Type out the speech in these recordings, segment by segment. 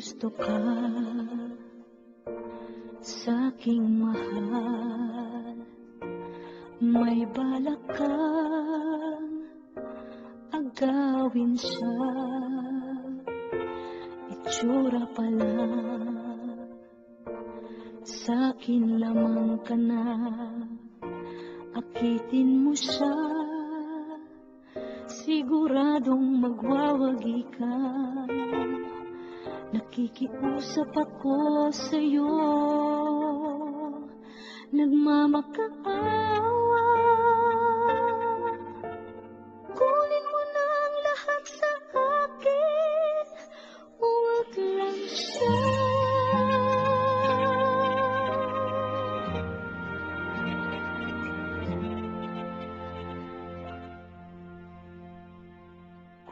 gusto ka sa'king mahal, may balak kang agawin siya. Itsura pa lang, sa'kin lamang ka na, akitin mo siya. Siguradong magwawagi ka. Nakikiusap ako sa'yo, nagmamakaawa. Kunin mo na ang lahat sa akin, huwag lang siya.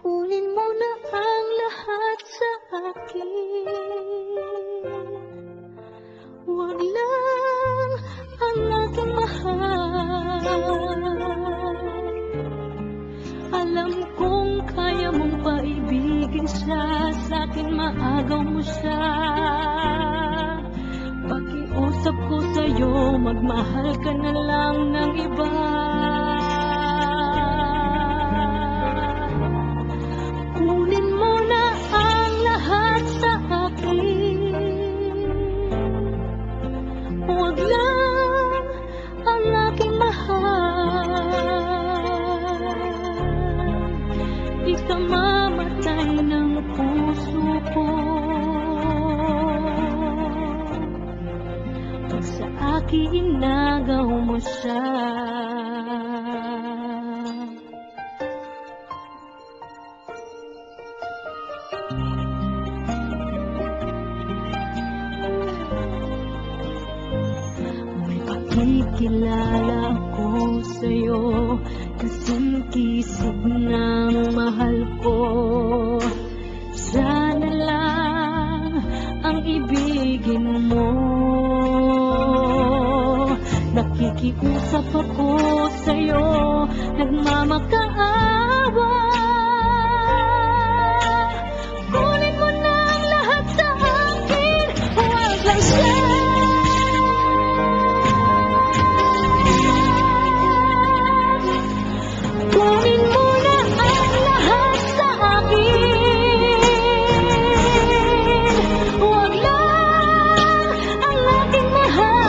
Kunin mo na ang lahat sa akin, huwag lang ang aking mahal. Alam kong kaya mong paibigin siya, sa'kin maagaw mo siya. Pakiusap ko sa'yo, magmahal ka na lang ng iba. Kunin mo na ang lahat sa akin, huwag lang ang aking mahal. Ikamamatay ng puso ko pag sa akin inagaw mo siya. May pakikilala ako sa'yo, kasing kisig ng mahal ko. Siya na lang ang ibigin mo. Nakikiusap ako sa'yo, nagmamakaawa. Kunin mo na ang lahat sa akin, huwag lang siya. Kunin mo na ang lahat sa akin, huwag lang ang aking mahal.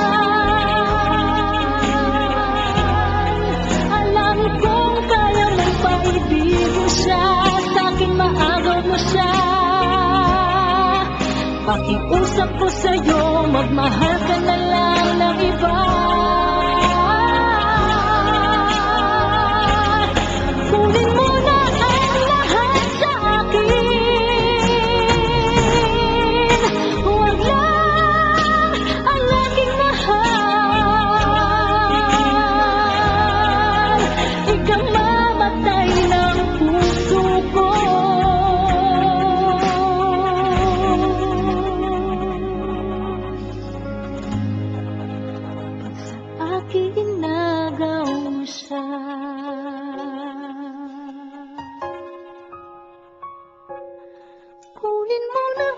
Alam kong kaya mong paibigin siya, sa'kin maagaw mo siya. Pakiusap ko sa'yo, magmahal ka na lang ng iba. Kunin mo na ang lahat sa akin, huwag lang ang aking mahal. Ikaw mamatay ng puso ko pag sa akin inagaw mo siya. Kunin mo na